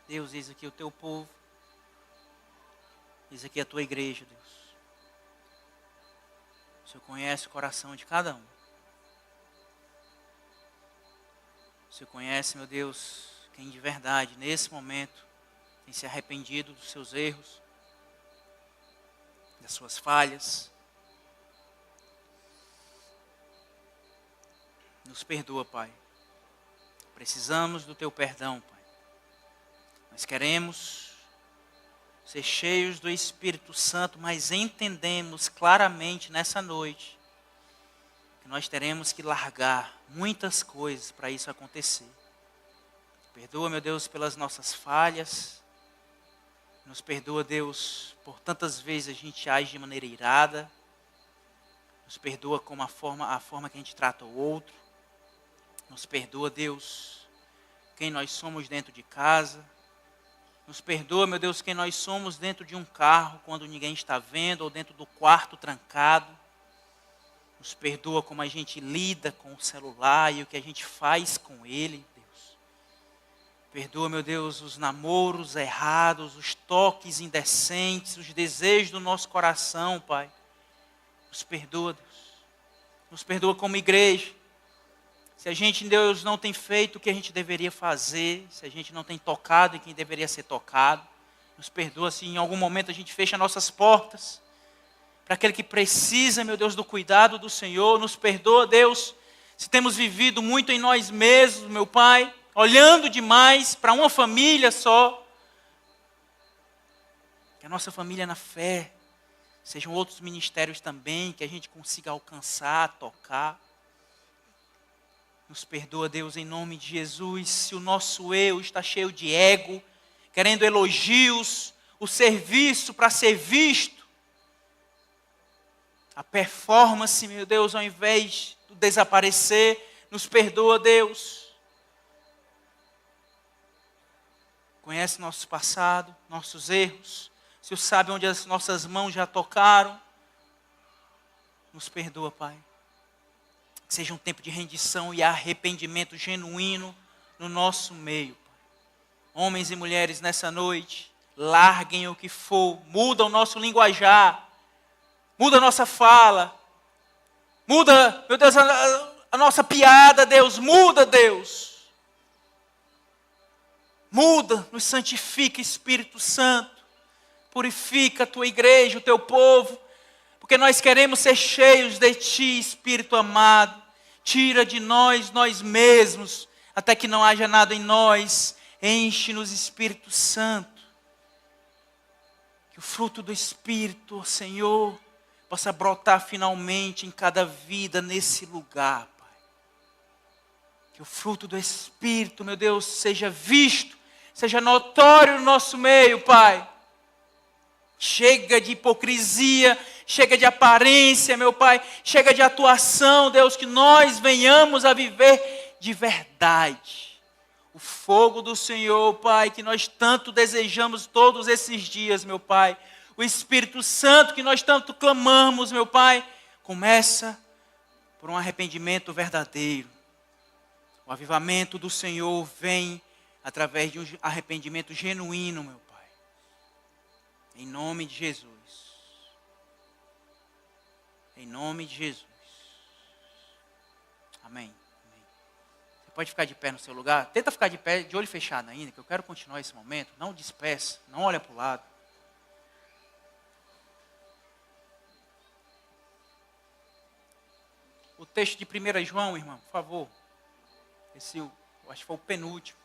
Deus, eis aqui o teu povo. Eis aqui a tua igreja, Deus. O Senhor conhece o coração de cada um. O Senhor conhece, meu Deus, quem de verdade, nesse momento, tem se arrependido dos seus erros, das suas falhas. Nos perdoa, Pai. Precisamos do teu perdão, Pai. Nós queremos ser cheios do Espírito Santo, mas entendemos claramente nessa noite que nós teremos que largar muitas coisas para isso acontecer. Perdoa, meu Deus, pelas nossas falhas. Nos perdoa, Deus, por tantas vezes a gente age de maneira irada. Nos perdoa como a forma que a gente trata o outro. Nos perdoa, Deus, quem nós somos dentro de casa. Nos perdoa, meu Deus, quem nós somos dentro de um carro, quando ninguém está vendo, ou dentro do quarto trancado. Nos perdoa como a gente lida com o celular e o que a gente faz com ele, Deus. Perdoa, meu Deus, os namoros errados, os toques indecentes, os desejos do nosso coração, Pai. Nos perdoa, Deus. Nos perdoa como igreja. Se a gente, Deus, não tem feito o que a gente deveria fazer, se a gente não tem tocado em quem deveria ser tocado, nos perdoa se em algum momento a gente fecha nossas portas para aquele que precisa, meu Deus, do cuidado do Senhor. Nos perdoa, Deus, se temos vivido muito em nós mesmos, meu Pai, olhando demais para uma família só. Que a nossa família na fé sejam outros ministérios também, que a gente consiga alcançar, tocar. Nos perdoa, Deus, em nome de Jesus, se o nosso eu está cheio de ego, querendo elogios, o serviço para ser visto, a performance, meu Deus, ao invés de desaparecer. Nos perdoa, Deus. Conhece nosso passado, nossos erros. O Senhor sabe onde as nossas mãos já tocaram. Nos perdoa, Pai. Que seja um tempo de rendição e arrependimento genuíno no nosso meio, Pai. Homens e mulheres, nessa noite, larguem o que for, muda o nosso linguajar, muda a nossa fala, muda, meu Deus, a nossa piada, Deus, muda, Deus. Muda, nos santifica, Espírito Santo, purifica a tua igreja, o teu povo, porque nós queremos ser cheios de Ti, Espírito amado. Tira de nós mesmos, até que não haja nada em nós. Enche-nos, Espírito Santo. Que o fruto do Espírito, Senhor, possa brotar finalmente em cada vida nesse lugar, Pai. Que o fruto do Espírito, meu Deus, seja visto, seja notório no nosso meio, Pai. Chega de hipocrisia, chega de aparência, meu Pai. Chega de atuação, Deus, que nós venhamos a viver de verdade. O fogo do Senhor, Pai, que nós tanto desejamos todos esses dias, meu Pai. O Espírito Santo que nós tanto clamamos, meu Pai. Começa por um arrependimento verdadeiro. O avivamento do Senhor vem através de um arrependimento genuíno, meu Pai. Em nome de Jesus. Em nome de Jesus. Amém. Amém. Você pode ficar de pé no seu lugar. Tenta ficar de pé, de olho fechado ainda, que eu quero continuar esse momento. Não despeça, não olha para o lado. O texto de 1 João, irmão, por favor. Esse, eu acho que foi o penúltimo.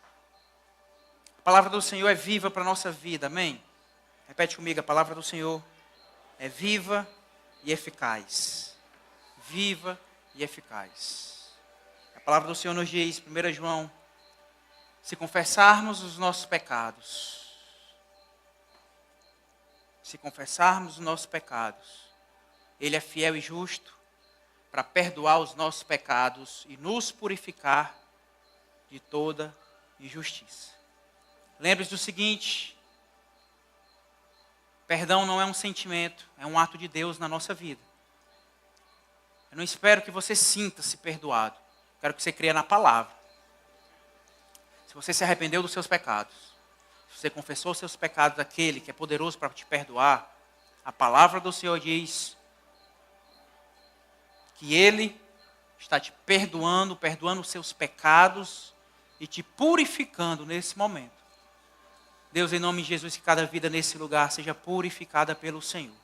A palavra do Senhor é viva para a nossa vida, amém? Repete comigo, a palavra do Senhor é viva e eficaz. Viva e eficaz. A palavra do Senhor nos diz, 1 João, se confessarmos os nossos pecados, Ele é fiel e justo para perdoar os nossos pecados e nos purificar de toda injustiça. Lembre-se do seguinte: perdão não é um sentimento, é um ato de Deus na nossa vida. Eu não espero que você sinta-se perdoado. Quero que você creia na palavra. Se você se arrependeu dos seus pecados, Você confessou seus pecados àquele que é poderoso para te perdoar. A palavra do Senhor diz que Ele está te perdoando os seus pecados e te purificando nesse momento. Deus, em nome de Jesus, que cada vida nesse lugar seja purificada pelo Senhor.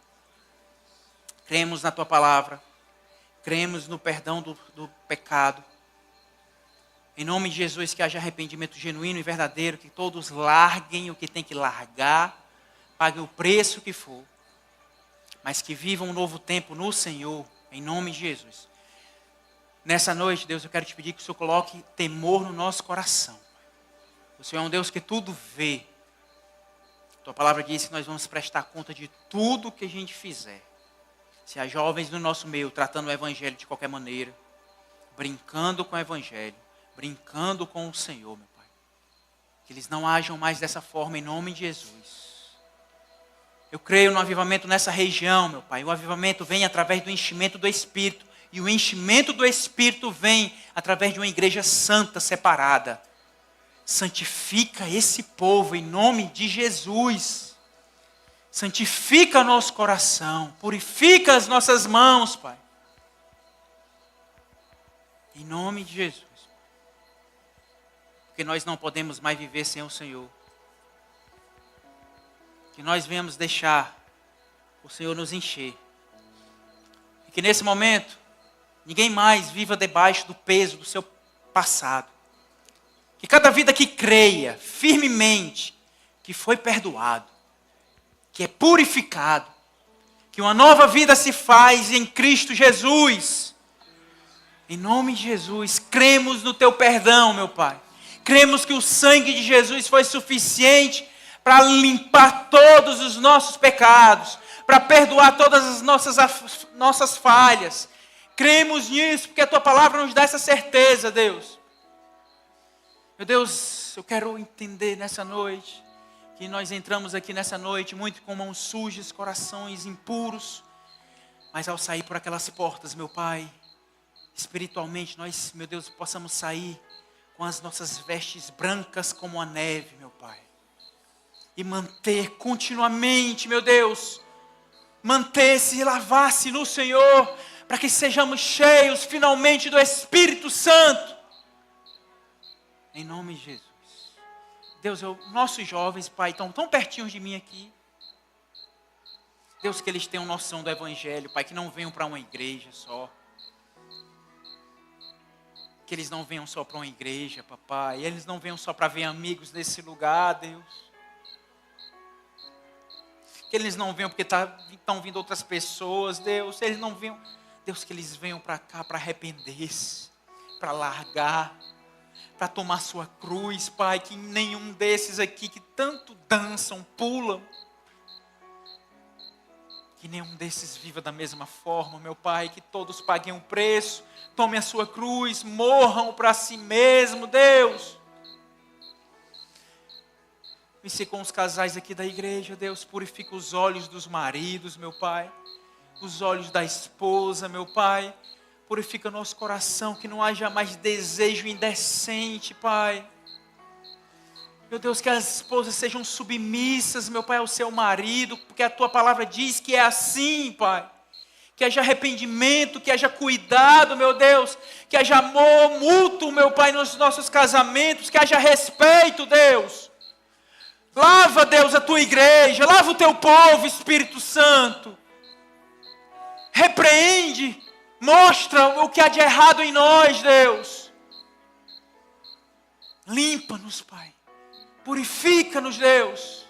Cremos na Tua palavra, cremos no perdão do pecado. Em nome de Jesus, que haja arrependimento genuíno e verdadeiro, que todos larguem o que tem que largar, paguem o preço que for, mas que vivam um novo tempo no Senhor, em nome de Jesus. Nessa noite, Deus, eu quero te pedir que o Senhor coloque temor no nosso coração. O Senhor é um Deus que tudo vê. Tua palavra diz que nós vamos prestar conta de tudo que a gente fizer. Se há jovens no nosso meio tratando o Evangelho de qualquer maneira, brincando com o Evangelho, brincando com o Senhor, meu Pai. Que eles não ajam mais dessa forma, em nome de Jesus. Eu creio no avivamento nessa região, meu Pai. O avivamento vem através do enchimento do Espírito. E o enchimento do Espírito vem através de uma igreja santa, separada. Santifica esse povo em nome de Jesus. Santifica nosso coração. Purifica as nossas mãos, Pai. Em nome de Jesus. Porque nós não podemos mais viver sem o Senhor. Que nós venhamos deixar o Senhor nos encher. E que nesse momento, ninguém mais viva debaixo do peso do seu passado. Que cada vida que creia firmemente que foi perdoado, que é purificado, que uma nova vida se faz em Cristo Jesus. Em nome de Jesus, cremos no teu perdão, meu Pai. Cremos que o sangue de Jesus foi suficiente para limpar todos os nossos pecados, para perdoar todas as nossas falhas. Cremos nisso, porque a Tua palavra nos dá essa certeza, Deus. Meu Deus, eu quero entender nessa noite, que nós entramos aqui nessa noite muito com mãos sujas, corações impuros, mas ao sair por aquelas portas, meu Pai, espiritualmente nós, meu Deus, possamos sair com as nossas vestes brancas como a neve, meu Pai. E manter continuamente, meu Deus, manter-se e lavar-se no Senhor, para que sejamos cheios finalmente do Espírito Santo. Em nome de Jesus. Deus, nossos jovens, Pai, estão tão pertinhos de mim aqui. Deus, que eles tenham noção do Evangelho, Pai, que não venham para uma igreja só. Que eles não venham só para uma igreja, Papai. Eles não venham só para ver amigos nesse lugar, Deus. Que eles não venham porque estão vindo outras pessoas, Deus. Eles não venham, Deus, que eles venham para cá para arrepender-se, para largar, para tomar sua cruz, Pai. Que nenhum desses aqui que tanto dançam, pulam, que nenhum desses viva da mesma forma, meu Pai. Que todos paguem um preço, tomem a sua cruz, morram para si mesmo, Deus. E se com os casais aqui da igreja, Deus, purifica os olhos dos maridos, meu Pai. Os olhos da esposa, meu Pai. Purifica nosso coração, que não haja mais desejo indecente, Pai. Meu Deus, que as esposas sejam submissas, meu Pai, ao seu marido, porque a Tua palavra diz que é assim, Pai. Que haja arrependimento, que haja cuidado, meu Deus. Que haja amor mútuo, meu Pai, nos nossos casamentos. Que haja respeito, Deus. Lava, Deus, a Tua igreja. Lava o Teu povo, Espírito Santo. Repreende. Mostra o que há de errado em nós, Deus. Limpa-nos, Pai. Purifica-nos, Deus.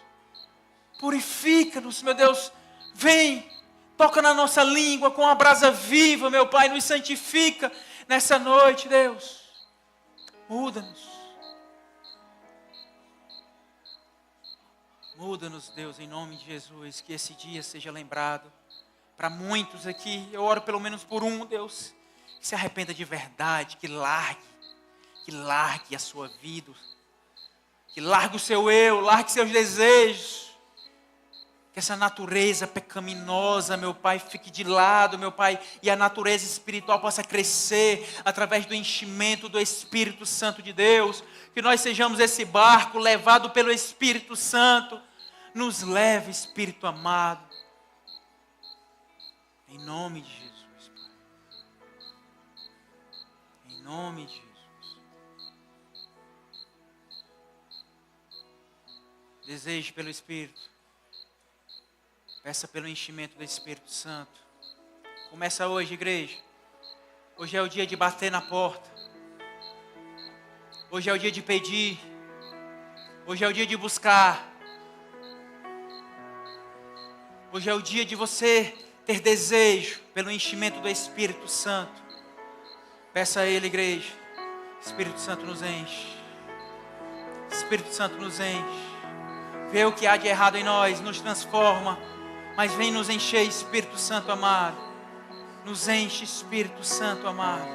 Purifica-nos, meu Deus. Vem, toca na nossa língua com a brasa viva, meu Pai. Nos santifica nessa noite, Deus. Muda-nos. Muda-nos, Deus, em nome de Jesus. Que esse dia seja lembrado para muitos aqui. Eu oro pelo menos por um, Deus. Que se arrependa de verdade, que largue a sua vida. Que largue o seu eu, largue seus desejos. Que essa natureza pecaminosa, meu Pai, fique de lado, meu Pai, e a natureza espiritual possa crescer através do enchimento do Espírito Santo de Deus. Que nós sejamos esse barco levado pelo Espírito Santo. Nos leve, Espírito amado. Em nome de Jesus, Pai. Em nome de Jesus. Deseje pelo Espírito. Peça pelo enchimento do Espírito Santo. Começa hoje, igreja. Hoje é o dia de bater na porta. Hoje é o dia de pedir. Hoje é o dia de buscar. Hoje é o dia de você ter desejo pelo enchimento do Espírito Santo. Peça a Ele, igreja. Espírito Santo nos enche. Espírito Santo nos enche. Vê o que há de errado em nós, nos transforma. Mas vem nos encher, Espírito Santo amado. Nos enche, Espírito Santo amado.